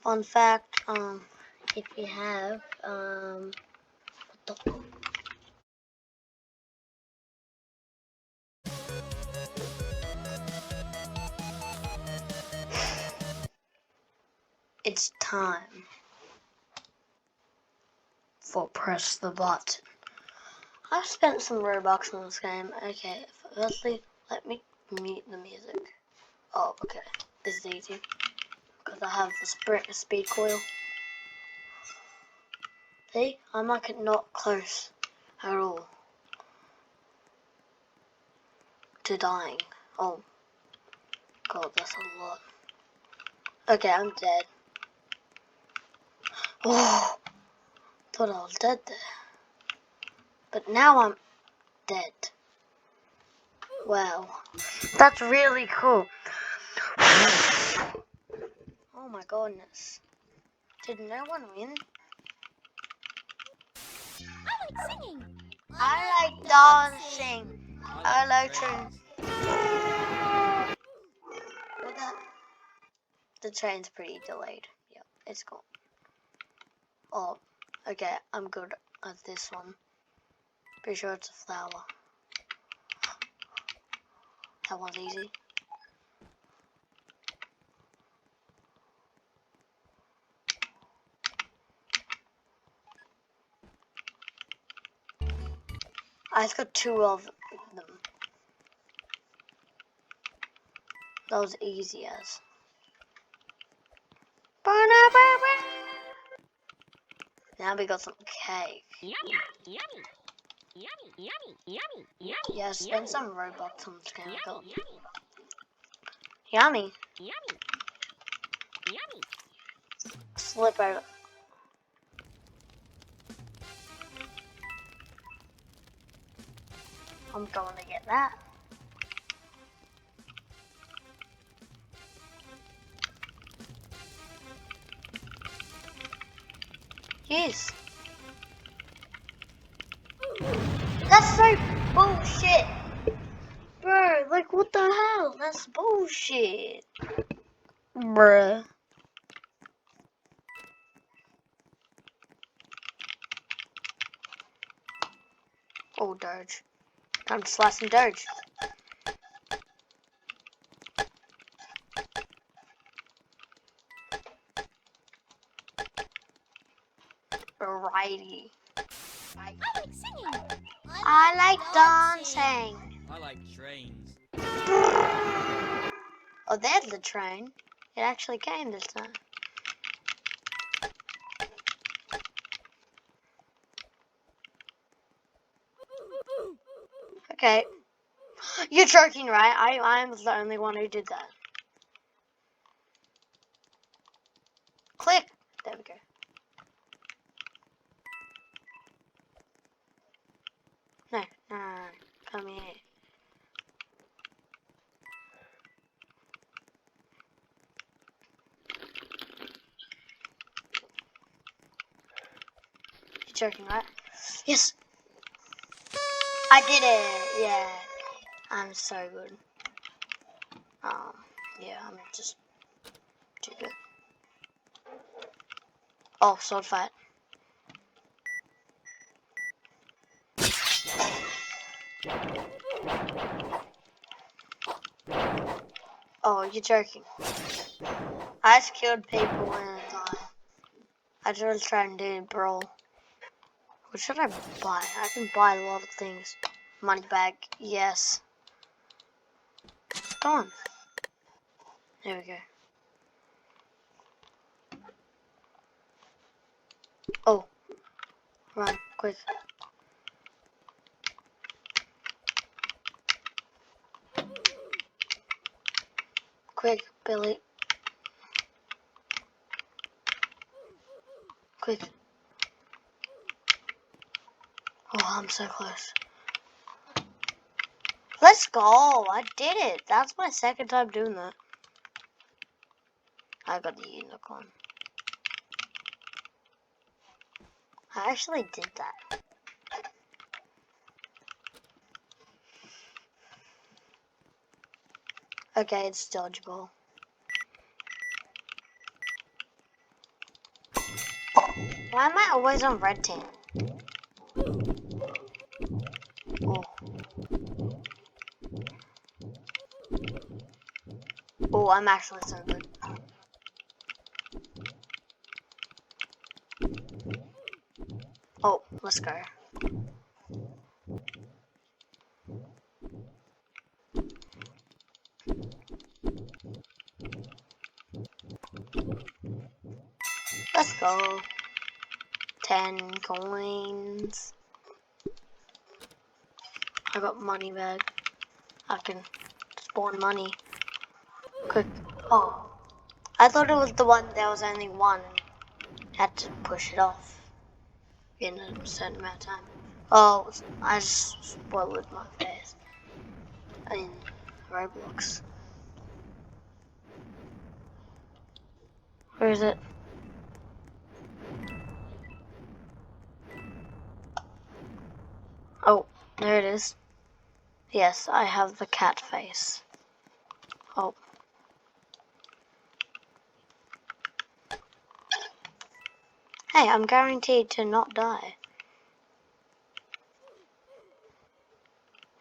Fun fact, if you have, what the it's time for press the button. I've spent some Robux on this game. Okay, firstly, let me mute the music. Oh, okay. This is easy. Because I have the speed coil. See? I'm like not close at all to dying. Oh, God, that's a lot. Okay, I'm dead. Oh, thought I was dead there. But now I'm dead. Wow. That's really cool. Oh my goodness. Did no one win? I like singing. I like dancing. I like trains. Well, the train's pretty delayed. Yeah, it's gone. Oh, okay, I'm good at this one. Pretty sure it's a flower. That one's easy. I've got 2 of them. That was easy as. Now we got some cake. Yummy, yummy, yummy, yummy, yummy, yummy. Yeah, spend some Robux on this game. Yummy, Yummy. yummy, yummy. Slip over. I'm going to get that. Yes. That's so bullshit. Bro, like what the hell? That's bullshit. Bruh. Oh, Doge. Time to slice some Doge. Alrighty. I like singing. I like dancing. I like trains. Oh, there's the train. It actually came this time. Okay. You're joking, right? I was the only one who did that. Click. There we go. No, no, come here. You're joking, right? Yes! I did it! Yeah. I'm so good. Yeah, I'm just too good. Oh, sword fight. Oh, you're joking. I just killed people in a time. I just trying to do brawl. What should I buy? I can buy a lot of things. Money bag, yes. Come on. There we go. Oh, run, quick. Quick, Billy. Quick. Oh, I'm so close. Let's go. I did it. That's my second time doing that. I got the unicorn. I actually did that. Okay, it's dodgeball. Why am I always on red team? Oh. Oh, I'm actually so good. Oh, let's go. Let's go. 10 coins. I got money bag. I can spawn money. Quick. Oh. I thought it was the one there was only one. Had to push it off in a certain amount of time. Oh, I just spoiled my face in Roblox. Where is it? Oh, there it is. Yes, I have the cat face. Oh. Hey, I'm guaranteed to not die.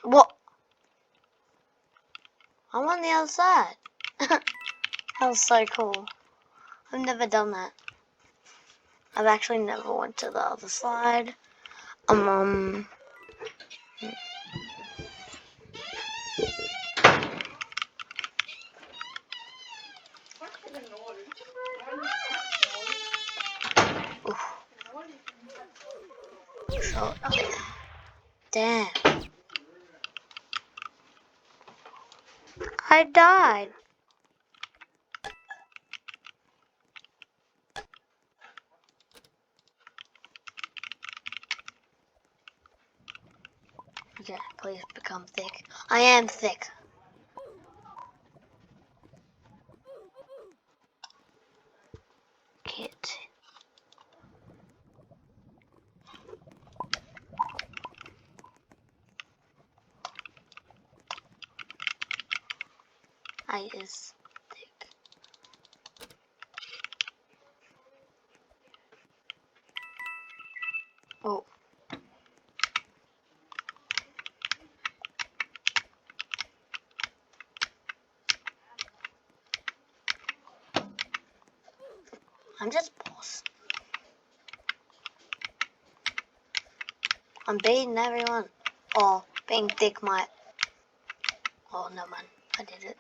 What? I'm on the other side. That was so cool. I've never done that. I've actually never went to the other side. Um, oof, shut up. Damn. I died. Okay, please become thick. I am thick. Kit. I is thick. Oh. I'm just boss. I'm beating everyone. Oh, being thick might. Oh, no man. I did it.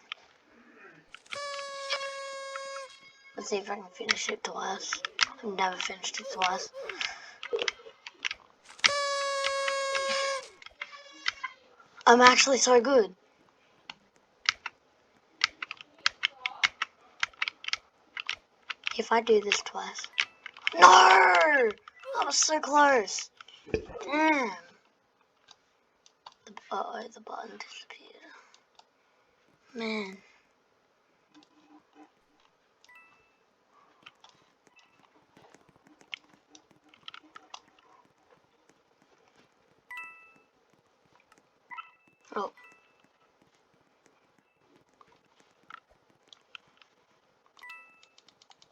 Let's see if I can finish it twice. I've never finished it twice. I'm actually so good. If I do this twice. No! I was so close. Damn. Uh-oh, the button disappeared. Man. Oh.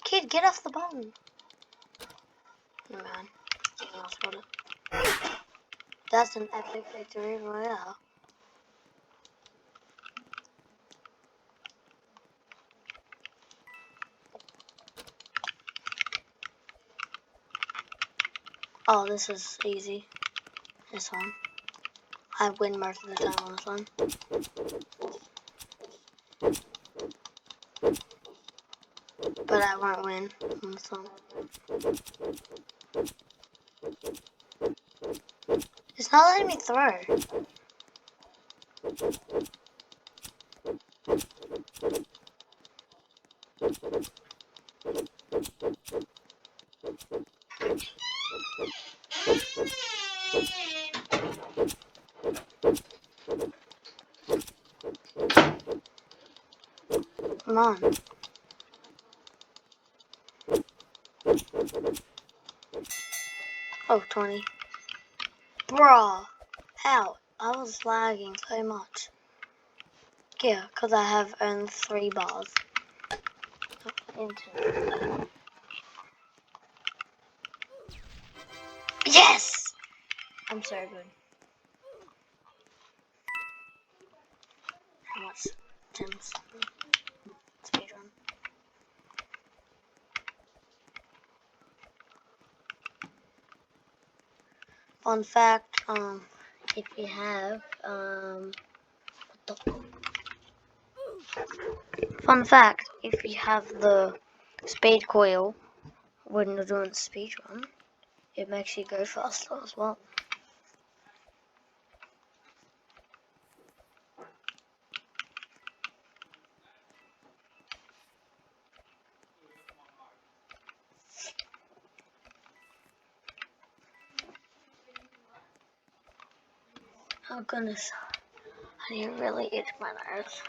Kid, get off the button. No, man. Someone else got it. That's an epic victory royale. Oh, this is easy. This one. I win most of the time on this one. But I won't win on this one. It's not letting me throw. Come on. Oh, 20. Bruh. How? I was lagging so much. Yeah, because I have only 3 bars. Into. Yes! I'm so good. How much? 10 speedrun. Fun fact, if you have, fun fact, if you have the speed coil when you're doing the speed run, it makes you go faster as well. Oh goodness, I need to really itch my nose.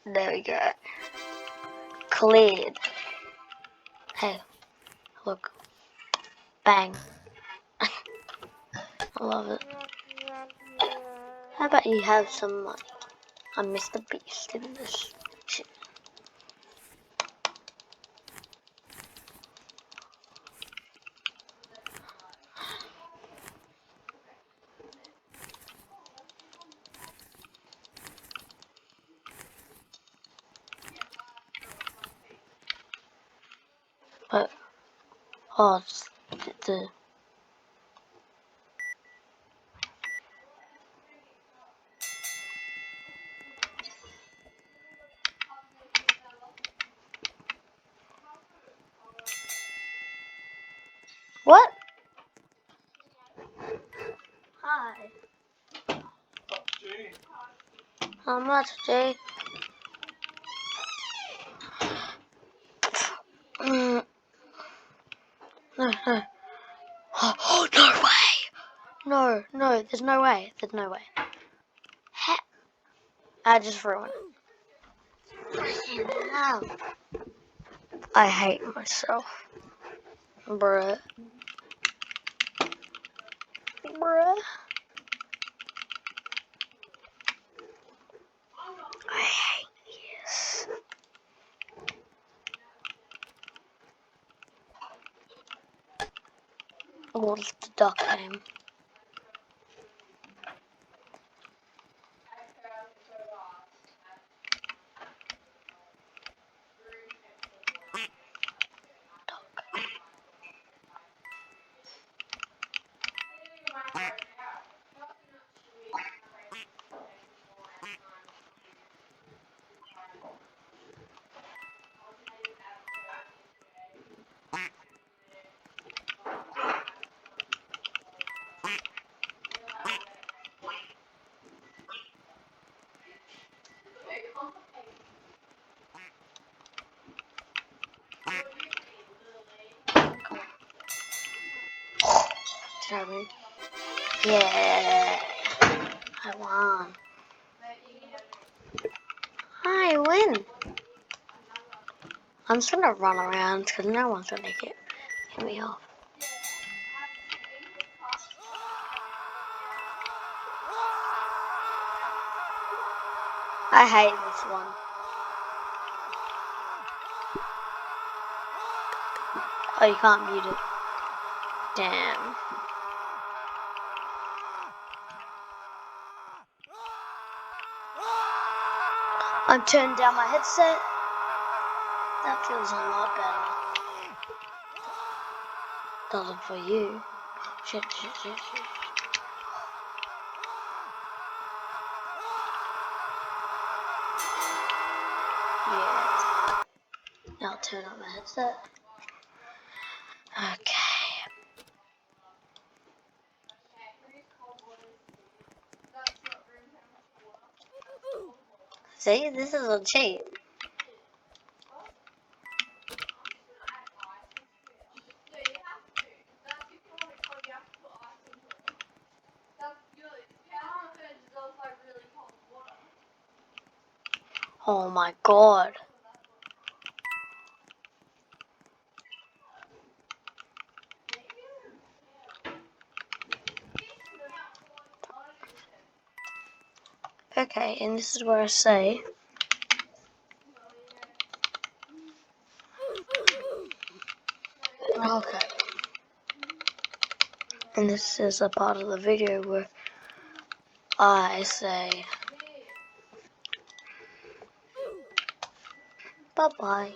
There we go. Cleared. Hey, look. Bang. I love it. How about you have some money? I'm Mr. Beast in this shit. But, oh, it's the what? Hi. How much, Jay? No, no. Oh, no way! No, no, there's no way. There's no way. I just ruined it. No. I hate myself. Bruh. Bruh. I hate this. What's the duck name? Did I win? Yeah. I won. I win. I'm just gonna run around because no one's gonna hit me off. I hate this one. Oh, you can't mute it. Damn. I'm turning down my headset. That feels a lot better. Doesn't for you. Shit, shit, shit, shit. Yeah. Now I'll turn on my headset. Okay. See, this is a cheat. Oh my god. Okay, and this is where I say. Okay. And this is a part of the video where I say bye-bye.